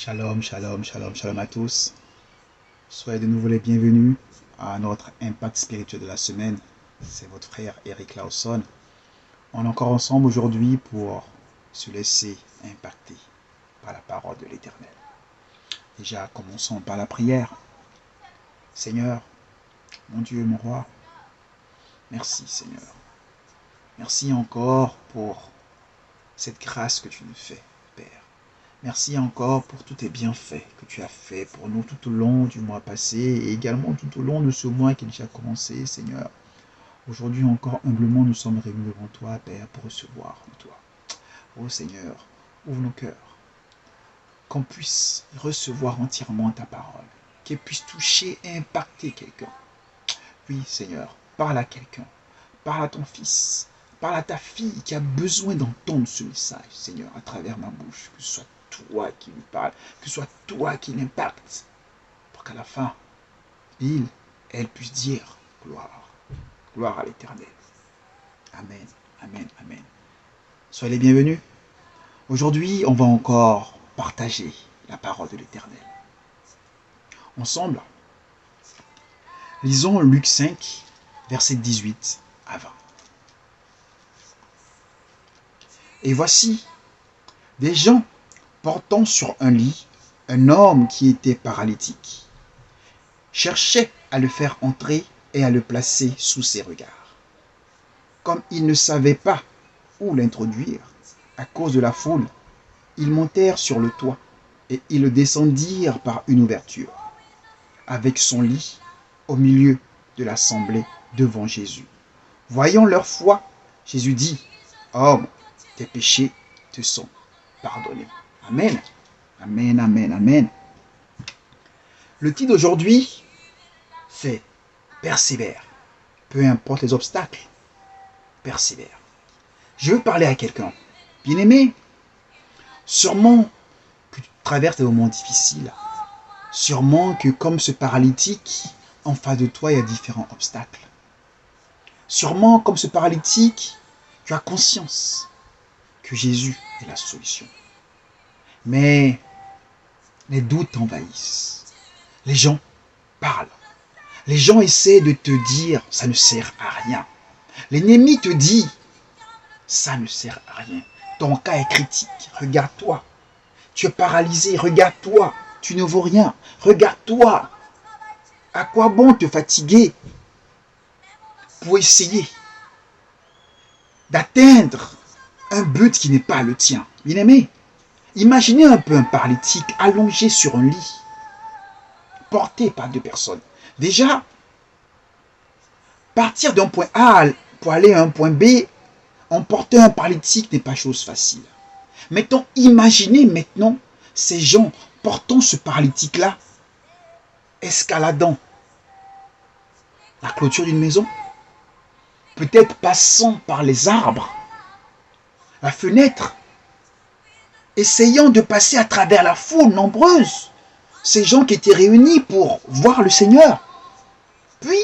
Shalom, shalom, shalom, shalom à tous. Soyez de nouveau les bienvenus à notre impact spirituel de la semaine. C'est votre frère Eric Lawson. On est encore ensemble aujourd'hui pour se laisser impacter par la parole de l'Éternel. Déjà, commençons par la prière. Seigneur, mon Dieu, mon roi, merci Seigneur. Merci encore pour cette grâce que tu nous fais, Père. Merci encore pour tous tes bienfaits que tu as fait pour nous tout au long du mois passé et également tout au long de ce mois qui a déjà commencé, Seigneur. Aujourd'hui encore, humblement, nous sommes réunis devant toi, Père, pour recevoir de toi. Oh Seigneur, ouvre nos cœurs, qu'on puisse recevoir entièrement ta parole, qu'elle puisse toucher et impacter quelqu'un. Oui, Seigneur, parle à quelqu'un, parle à ton fils, parle à ta fille qui a besoin d'entendre ce message, Seigneur, à travers ma bouche, que ce soit toi qui lui parle, que ce soit toi qui l'impacte, pour qu'à la fin, elle puisse dire gloire, gloire à l'Éternel. Amen, amen, amen. Soyez les bienvenus. Aujourd'hui, on va encore partager la parole de l'Éternel. Ensemble, lisons Luc 5, versets 18 à 20. Et voici des gens portant sur un lit un homme qui était paralytique, cherchaient à le faire entrer et à le placer sous ses regards. Comme ils ne savaient pas où l'introduire à cause de la foule, ils montèrent sur le toit et ils le descendirent par une ouverture, avec son lit au milieu de l'assemblée devant Jésus. Voyant leur foi, Jésus dit, « Homme, tes péchés te sont pardonnés. » Amen. Amen, amen, amen. Le titre d'aujourd'hui, c'est « Persévère ». Peu importe les obstacles, persévère. Je veux parler à quelqu'un. Bien-aimé, sûrement que tu traverses des moments difficiles. Sûrement que comme ce paralytique, en face de toi, il y a différents obstacles. Sûrement comme ce paralytique, tu as conscience que Jésus est la solution. Mais les doutes t'envahissent. Les gens parlent. Les gens essaient de te dire « ça ne sert à rien ». L'ennemi te dit « ça ne sert à rien ». Ton cas est critique. Regarde-toi. Tu es paralysé. Regarde-toi. Tu ne vaux rien. Regarde-toi. À quoi bon te fatiguer pour essayer d'atteindre un but qui n'est pas le tien. Bien-aimé, imaginez un peu un paralytique allongé sur un lit, porté par deux personnes. Déjà, partir d'un point A pour aller à un point B, emporter un paralytique n'est pas chose facile. Mettons, imaginez maintenant ces gens portant ce paralytique-là, escaladant la clôture d'une maison, peut-être passant par les arbres, la fenêtre, essayant de passer à travers la foule nombreuse, ces gens qui étaient réunis pour voir le Seigneur, puis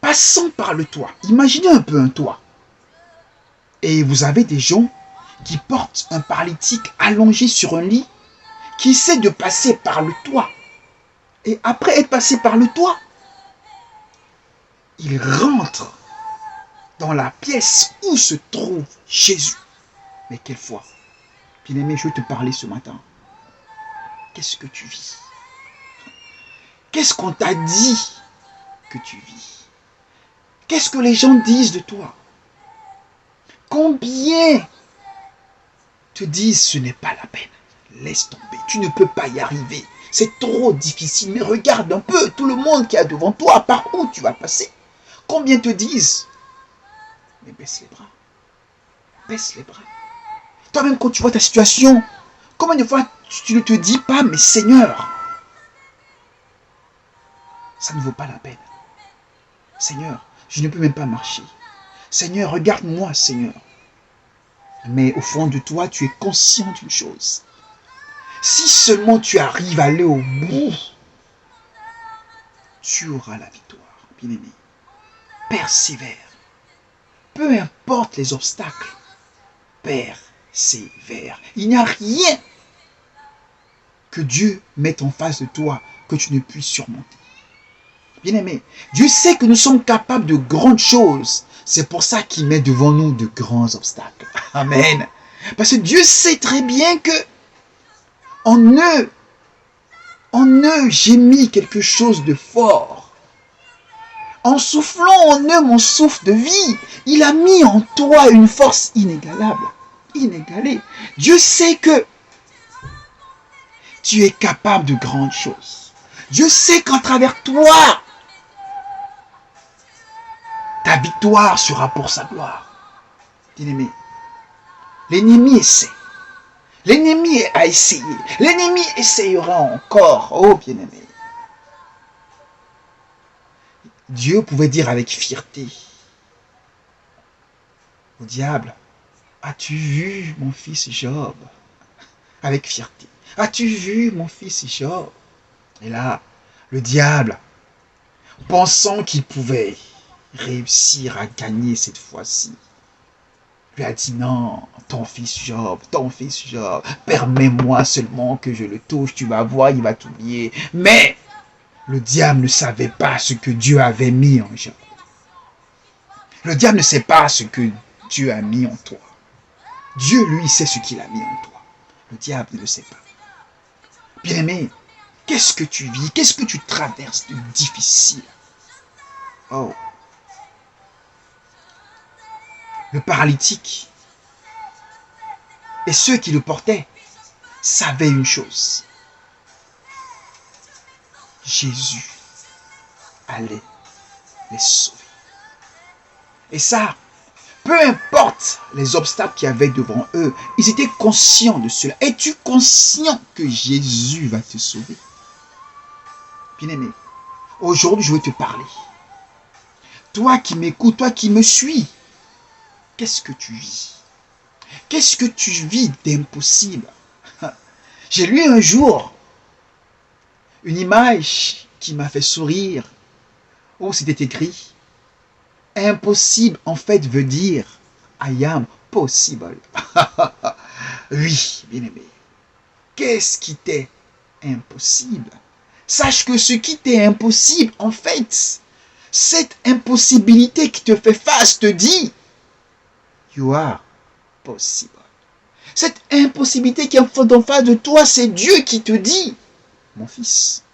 passant par le toit. Imaginez un peu un toit. Et vous avez des gens qui portent un paralytique allongé sur un lit, qui essaie de passer par le toit. Et après être passé par le toit, il rentre dans la pièce où se trouve Jésus. Mais quelle foi! Bien-aimé, je veux te parler ce matin. Qu'est-ce que tu vis? Qu'est-ce qu'on t'a dit que tu vis? Qu'est-ce que les gens disent de toi? Combien te disent ce n'est pas la peine? Laisse tomber, tu ne peux pas y arriver. C'est trop difficile, mais regarde un peu tout le monde qui est devant toi, par où tu vas passer. Combien te disent? Mais baisse les bras. Baisse les bras. Toi-même, quand tu vois ta situation, combien de fois tu ne te dis pas, mais Seigneur, ça ne vaut pas la peine. Seigneur, je ne peux même pas marcher. Seigneur, regarde-moi, Seigneur. Mais au fond de toi, tu es conscient d'une chose. Si seulement tu arrives à aller au bout, tu auras la victoire, bien-aimé. Persévère. Peu importe les obstacles, persévère. Il n'y a rien que Dieu mette en face de toi, que tu ne puisses surmonter. Bien-aimé, Dieu sait que nous sommes capables de grandes choses. C'est pour ça qu'il met devant nous de grands obstacles. Amen. Parce que Dieu sait très bien que en eux j'ai mis quelque chose de fort. En soufflant en eux mon souffle de vie, il a mis en toi une force inégalable, inégalée. Dieu sait que tu es capable de grandes choses. Dieu sait qu'en travers toi, ta victoire sera pour sa gloire. Bien-aimé, l'ennemi essaie. L'ennemi a essayé. L'ennemi essayera encore. Oh, bien-aimé. Dieu pouvait dire avec fierté au diable, as-tu vu mon fils Job? Avec fierté. As-tu vu mon fils Job? Et là, le diable, pensant qu'il pouvait réussir à gagner cette fois-ci, lui a dit non, ton fils Job, permets-moi seulement que je le touche, tu vas voir, il va t'oublier. Mais le diable ne savait pas ce que Dieu avait mis en Job. Le diable ne sait pas ce que Dieu a mis en toi. Dieu, lui, sait ce qu'il a mis en toi. Le diable ne le sait pas. Bien-aimé, qu'est-ce que tu vis? Qu'est-ce que tu traverses de difficile? Oh. Le paralytique et ceux qui le portaient savaient une chose. Jésus allait les sauver. Et ça, peu importe les obstacles qu'il y avait devant eux, ils étaient conscients de cela. Es-tu conscient que Jésus va te sauver? Bien-aimé, aujourd'hui je veux te parler. Toi qui m'écoutes, toi qui me suis, qu'est-ce que tu vis? Qu'est-ce que tu vis d'impossible? J'ai lu un jour une image qui m'a fait sourire, où c'était écrit « Impossible » en fait veut dire « I am possible ». Oui, bien-aimé. Qu'est-ce qui t'est impossible? Sache que ce qui t'est impossible, en fait, cette impossibilité qui te fait face te dit « You are possible ». Cette impossibilité qui est en face de toi, c'est Dieu qui te dit « Mon fils,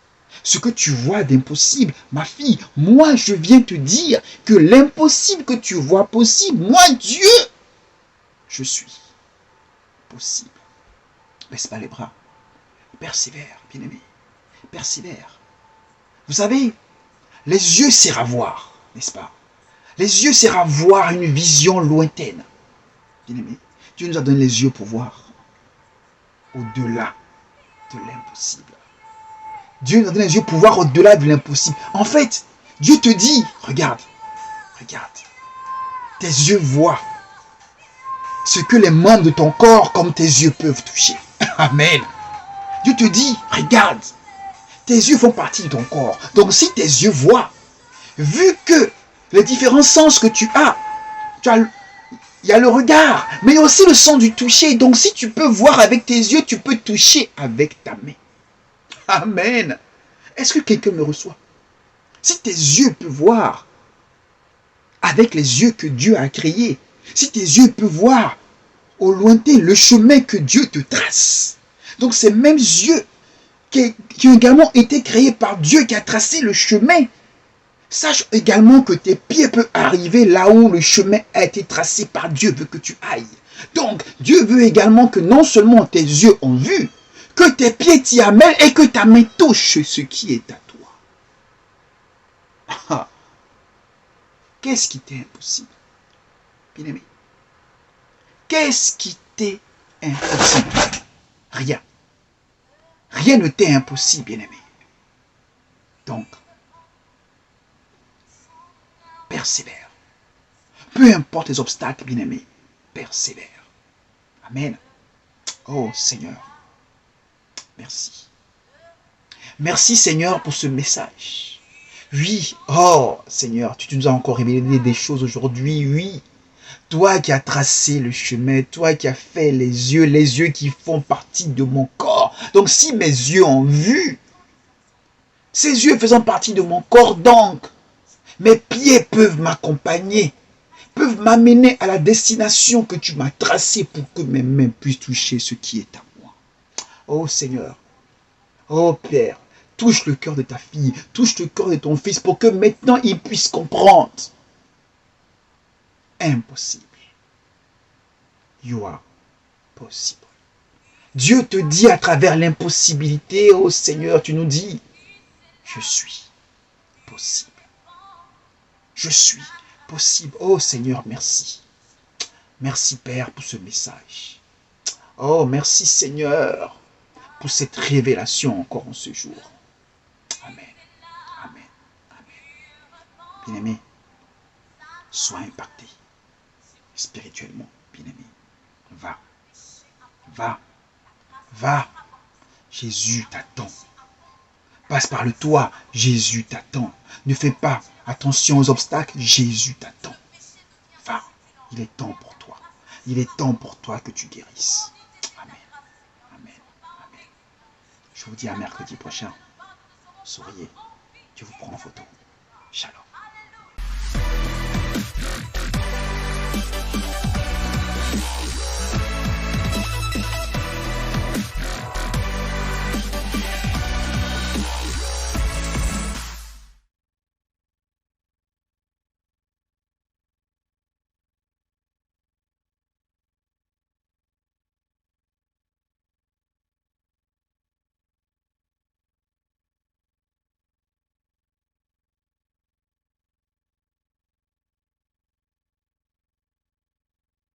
ce que tu vois d'impossible, ma fille, moi je viens te dire que l'impossible que tu vois possible, moi Dieu, je suis possible. » Baisse pas les bras. Persévère, bien-aimé. Persévère. Vous savez, les yeux servent à voir, n'est-ce pas? Les yeux servent à voir une vision lointaine. Bien-aimé, Dieu nous a donné les yeux pour voir au-delà de l'impossible. Dieu nous a donné les yeux pour voir au-delà de l'impossible. En fait, Dieu te dit, regarde, regarde, tes yeux voient ce que les membres de ton corps comme tes yeux peuvent toucher. Amen. Dieu te dit, regarde, tes yeux font partie de ton corps. Donc si tes yeux voient, vu que les différents sens que tu as, il y a le regard, mais il y a aussi le sens du toucher. Donc si tu peux voir avec tes yeux, tu peux toucher avec ta main. Amen. Est-ce que quelqu'un me reçoit? Si tes yeux peuvent voir avec les yeux que Dieu a créés, si tes yeux peuvent voir au lointain le chemin que Dieu te trace, donc ces mêmes yeux qui ont également été créés par Dieu qui a tracé le chemin, sache également que tes pieds peuvent arriver là où le chemin a été tracé par Dieu veut que tu ailles. Donc Dieu veut également que non seulement tes yeux ont vu, que tes pieds t'y amènent et que ta main touche ce qui est à toi. Qu'est-ce qui t'est impossible? Bien-aimé. Qu'est-ce qui t'est impossible? Rien. Rien ne t'est impossible, bien-aimé. Donc, persévère. Peu importe les obstacles, bien-aimé, persévère. Amen. Oh Seigneur, merci. Merci Seigneur pour ce message. Oui, oh Seigneur, tu nous as encore révélé des choses aujourd'hui, oui. Toi qui as tracé le chemin, toi qui as fait les yeux qui font partie de mon corps. Donc si mes yeux ont vu, ces yeux faisant partie de mon corps, donc mes pieds peuvent m'accompagner, peuvent m'amener à la destination que tu m'as tracée pour que mes mains puissent toucher ce qui est à moi. Oh Seigneur, oh Père, touche le cœur de ta fille, touche le cœur de ton fils pour que maintenant il puisse comprendre. Impossible. You are possible. Dieu te dit à travers l'impossibilité, oh Seigneur, tu nous dis, je suis possible. Je suis possible. Oh Seigneur, merci. Merci Père pour ce message. Oh merci Seigneur pour cette révélation encore en ce jour. Amen. Amen. Amen. Bien-aimé, sois impacté spirituellement, bien-aimé. Va. Va. Va. Jésus t'attend. Passe par le toit, Jésus t'attend. Ne fais pas attention aux obstacles, Jésus t'attend. Va, il est temps pour toi. Il est temps pour toi que tu guérisses. Amen. Amen. Amen. Je vous dis à mercredi prochain. Souriez. Dieu vous prend en photo. Shalom.